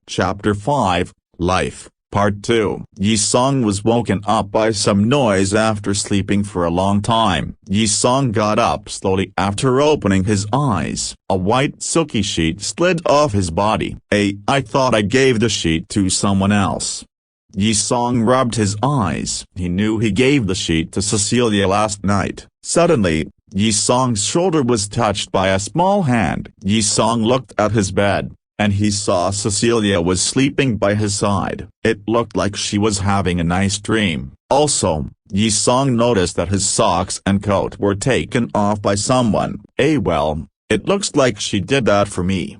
Chapter 5, Life, Part 2. Yi-sung was woken up by some noise after sleeping for a long time. Yi-sung got up slowly after opening his eyes. A white silky sheet slid off his body. I thought I gave the sheet to someone else. Yi-sung rubbed his eyes. He knew he gave the sheet to Cecilia last night. Suddenly, Yi-sung's shoulder was touched by a small hand. Yi-sung looked at his bed, and he saw Cecilia was sleeping by his side. It looked like she was having a nice dream. Also, Yi-sung noticed that his socks and coat were taken off by someone. Well, it looks like she did that for me.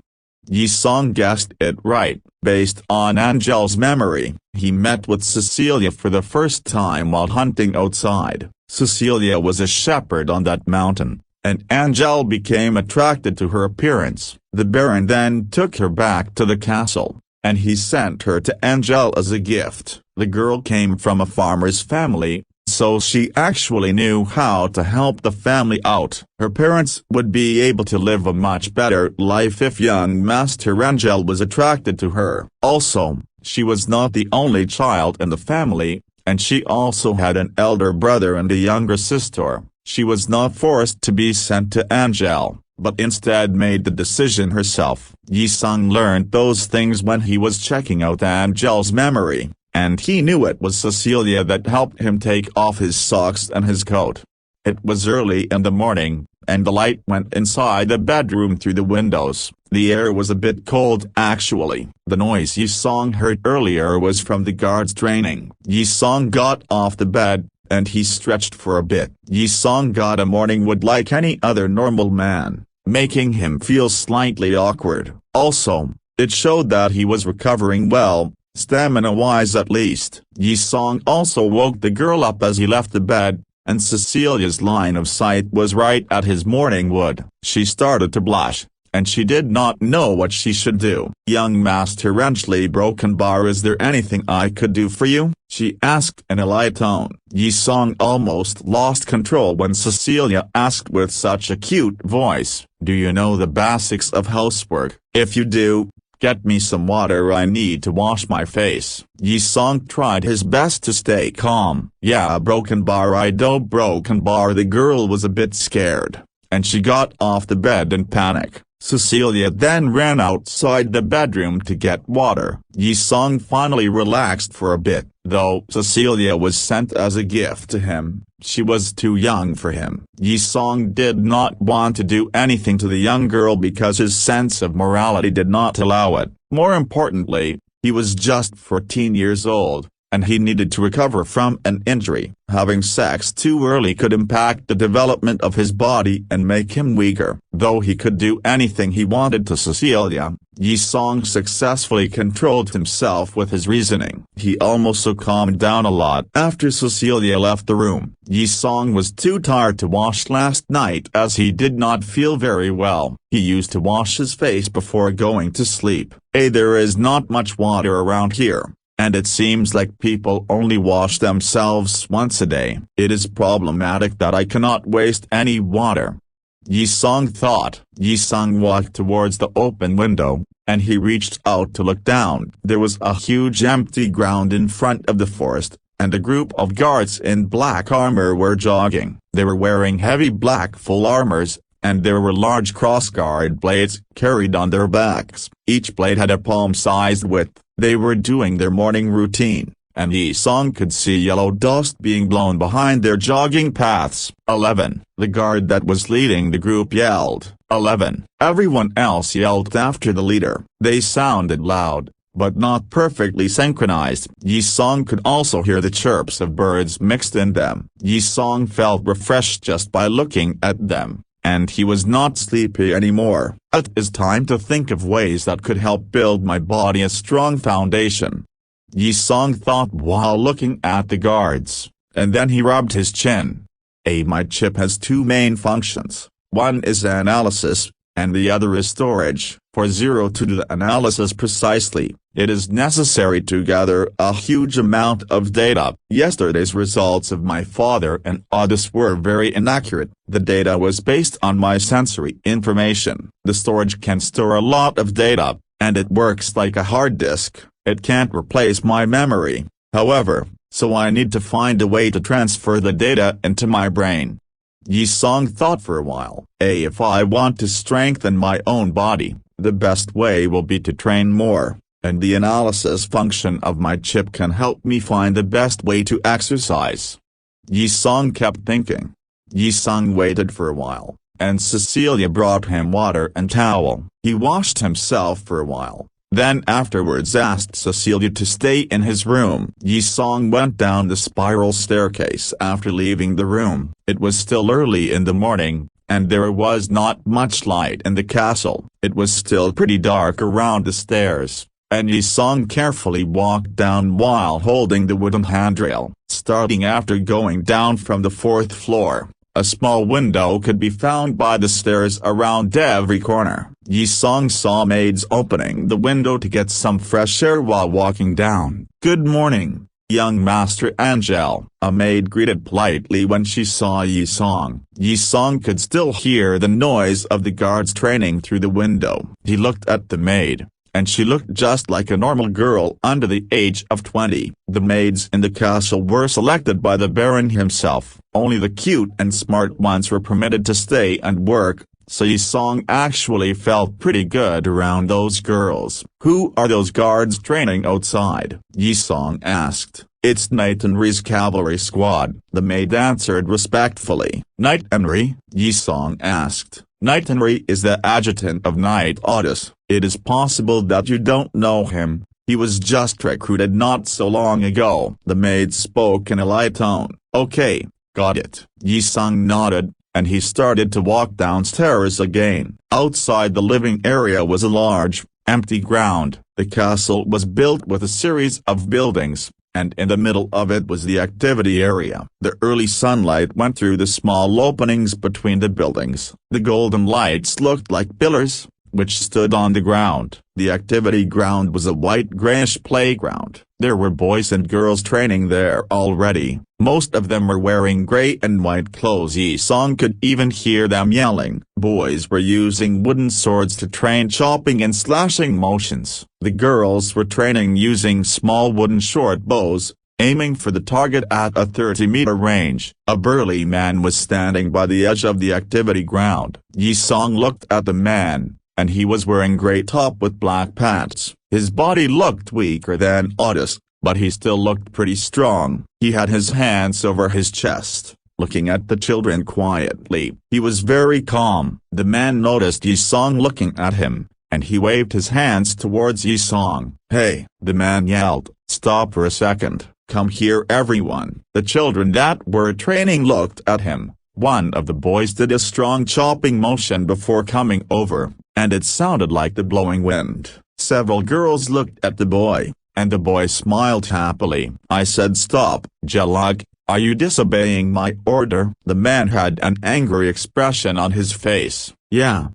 Yi-sung guessed it right. Based on Angel's memory, he met with Cecilia for the first time while hunting outside. Cecilia was a shepherd on that mountain, and Angel became attracted to her appearance. The Baron then took her back to the castle, and he sent her to Angel as a gift. The girl came from a farmer's family, so she actually knew how to help the family out. Her parents would be able to live a much better life if young Master Angel was attracted to her. Also, she was not the only child in the family, and she also had an elder brother and a younger sister. She was not forced to be sent to Angel, but instead made the decision herself. Yi-sung learned those things when he was checking out Angel's memory, and he knew it was Cecilia that helped him take off his socks and his coat. It was early in the morning, and the light went inside the bedroom through the windows. The air was a bit cold actually. The noise Yi-sung heard earlier was from the guards training. Yi-sung got off the bed, and he stretched for a bit. Yi-sung got a morning wood like any other normal man, making him feel slightly awkward. Also, it showed that he was recovering well, stamina-wise at least. Yi-sung also woke the girl up as he left the bed, and Cecilia's line of sight was right at his morning wood. She started to blush, and she did not know what she should do. "Young Master Angel Broken Bar, is there anything I could do for you?" she asked in a light tone. Yi-sung almost lost control when Cecilia asked with such a cute voice, "Do you know the basics of housework? If you do, get me some water, I need to wash my face." Yi-sung tried his best to stay calm. "Yeah, Broken Bar, I do." Broken Bar. The girl was a bit scared, and she got off the bed in panic. Cecilia then ran outside the bedroom to get water. Yi-sung finally relaxed for a bit. Though Cecilia was sent as a gift to him, she was too young for him. Yi-sung did not want to do anything to the young girl because his sense of morality did not allow it. More importantly, he was just 14 years old, and he needed to recover from an injury. Having sex too early could impact the development of his body and make him weaker. Though he could do anything he wanted to Cecilia, Yi-sung successfully controlled himself with his reasoning. He also calmed down a lot after Cecilia left the room. Yi-sung was too tired to wash last night as he did not feel very well. He used to wash his face before going to sleep. There is not much water around here, and it seems like people only wash themselves once a day. It is problematic that I cannot waste any water. Yi-sung thought. Yi-sung walked towards the open window, and he reached out to look down. There was a huge empty ground in front of the forest, and a group of guards in black armor were jogging. They were wearing heavy black full armors, and there were large crossguard blades carried on their backs. Each blade had a palm-sized width. They were doing their morning routine, and Yi-sung could see yellow dust being blown behind their jogging paths. 11. The guard that was leading the group yelled, "11." Everyone else yelled after the leader. They sounded loud, but not perfectly synchronized. Yi-sung could also hear the chirps of birds mixed in them. Yi-sung felt refreshed just by looking at them, and he was not sleepy anymore. It is time to think of ways that could help build my body a strong foundation. Yi-sung thought while looking at the guards, and then he rubbed his chin. My chip has two main functions. One is analysis, and the other is storage. For Zero to do the analysis precisely, it is necessary to gather a huge amount of data. Yesterday's results of my father and Otis were very inaccurate. The data was based on my sensory information. The storage can store a lot of data, and it works like a hard disk. It can't replace my memory, however, so I need to find a way to transfer the data into my brain. Yi-song thought for a while. If I want to strengthen my own body, the best way will be to train more, and the analysis function of my chip can help me find the best way to exercise. Yi-song kept thinking. Yi-song waited for a while, and Cecilia brought him water and towel. He washed himself for a while, then afterwards asked Cecilia to stay in his room. Yi-song went down the spiral staircase after leaving the room. It was still early in the morning, and there was not much light in the castle. It was still pretty dark around the stairs, and Yi-song carefully walked down while holding the wooden handrail. Starting after going down from the 4th floor, a small window could be found by the stairs around every corner. Yi-song saw maids opening the window to get some fresh air while walking down. "Good morning, young Master Angel," a maid greeted politely when she saw Yi-song. Yi-song could still hear the noise of the guards training through the window. He looked at the maid, and she looked just like a normal girl under the age of 20. The maids in the castle were selected by the Baron himself. Only the cute and smart ones were permitted to stay and work, so Yi-song actually felt pretty good around those girls. "Who are those guards training outside?" Yi-song asked. "It's Knight Henry's cavalry squad," the maid answered respectfully. "Knight Henry?" Yi-song asked. "Knight Henry is the adjutant of Knight Otis. It is possible that you don't know him. He was just recruited not so long ago." The maid spoke in a light tone. "Okay, got it." Yi-song nodded, and he started to walk downstairs again. Outside the living area was a large, empty ground. The castle was built with a series of buildings, and in the middle of it was the activity area. The early sunlight went through the small openings between the buildings. The golden lights looked like pillars, which stood on the ground. The activity ground was a white-grayish playground. There were boys and girls training there already. Most of them were wearing gray and white clothes. Yi-song could even hear them yelling. Boys were using wooden swords to train chopping and slashing motions. The girls were training using small wooden short bows, aiming for the target at a 30-meter range. A burly man was standing by the edge of the activity ground. Yi-song looked at the man, and he was wearing gray top with black pants. His body looked weaker than Otis, but he still looked pretty strong. He had his hands over his chest, looking at the children quietly. He was very calm. The man noticed Yi-song looking at him, and he waved his hands towards Yi-song. "Hey!" the man yelled. "Stop for a second. Come here everyone." The children that were training looked at him. One of the boys did a strong chopping motion before coming over, and it sounded like the blowing wind. Several girls looked at the boy, and the boy smiled happily. "I said stop, Jelug, are you disobeying my order?" The man had an angry expression on his face. Yeah,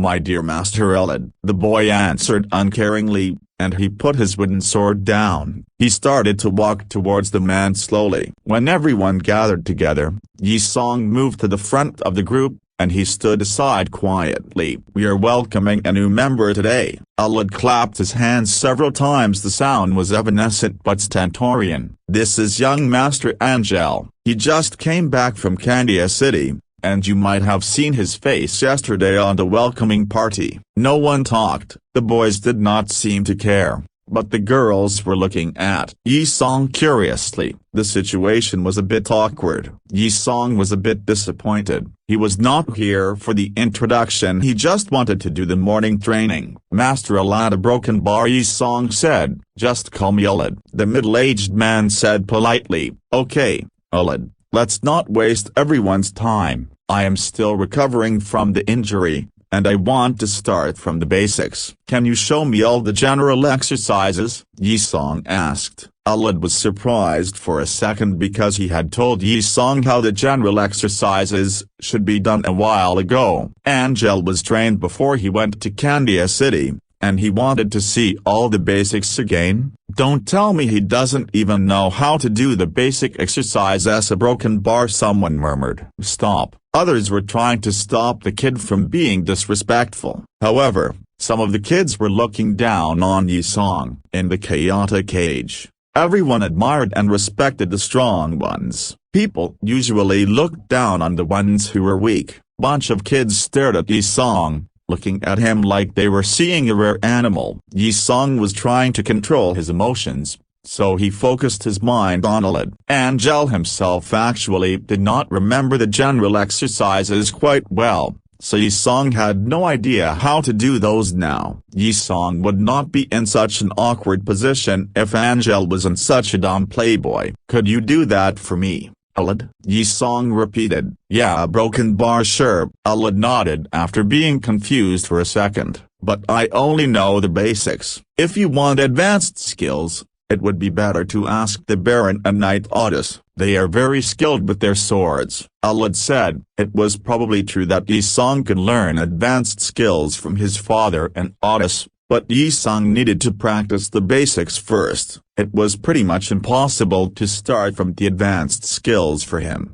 my dear Master Elad," the boy answered uncaringly, and he put his wooden sword down. He started to walk towards the man slowly. When everyone gathered together, Yi-song moved to the front of the group, and he stood aside quietly. "We are welcoming a new member today." Elad clapped his hands several times. The sound was evanescent but stentorian. "This is young Master Angel. He just came back from Candia City, and you might have seen his face yesterday on the welcoming party." No one talked. The boys did not seem to care, but the girls were looking at Yi-song curiously. The situation was a bit awkward. Yi-song was a bit disappointed. He was not here for the introduction. He just wanted to do the morning training. "Master Elad, a broken bar," Yi-song said. "Just call me Elad," the middle-aged man said politely. "Okay, Elad, let's not waste everyone's time. I am still recovering from the injury, and I want to start from the basics." "Can you show me all the general exercises?" Yi-song asked. Elad was surprised for a second because he had told Yi-song how the general exercises should be done a while ago. Angel was trained before he went to Candia City, and he wanted to see all the basics again. "Don't tell me he doesn't even know how to do the basic exercise as a broken bar," someone murmured. "Stop." Others were trying to stop the kid from being disrespectful. However, Some of the kids were looking down on Yi-song in the chaotic age. Everyone admired and respected the strong ones. People usually looked down on the ones who were weak. Bunch of kids stared at Yi-song, looking at him like they were seeing a rare animal. Yi-song was trying to control his emotions, so he focused his mind on Alid. Angel himself actually did not remember the general exercises quite well, so Yi-song had no idea how to do those now. Yi-song would not be in such an awkward position if Angel wasn't such a dumb playboy. "Could you do that for me, Alid?" Yi-song repeated. "Yeah, broken bar, sure." Alid nodded after being confused for a second. "But I only know the basics. If you want advanced skills, it would be better to ask the Baron and Knight Otis. They are very skilled with their swords." Alid said. It was probably true that Yi-song could learn advanced skills from his father and Otis, but Yi-song needed to practice the basics first. It was pretty much impossible to start from the advanced skills for him.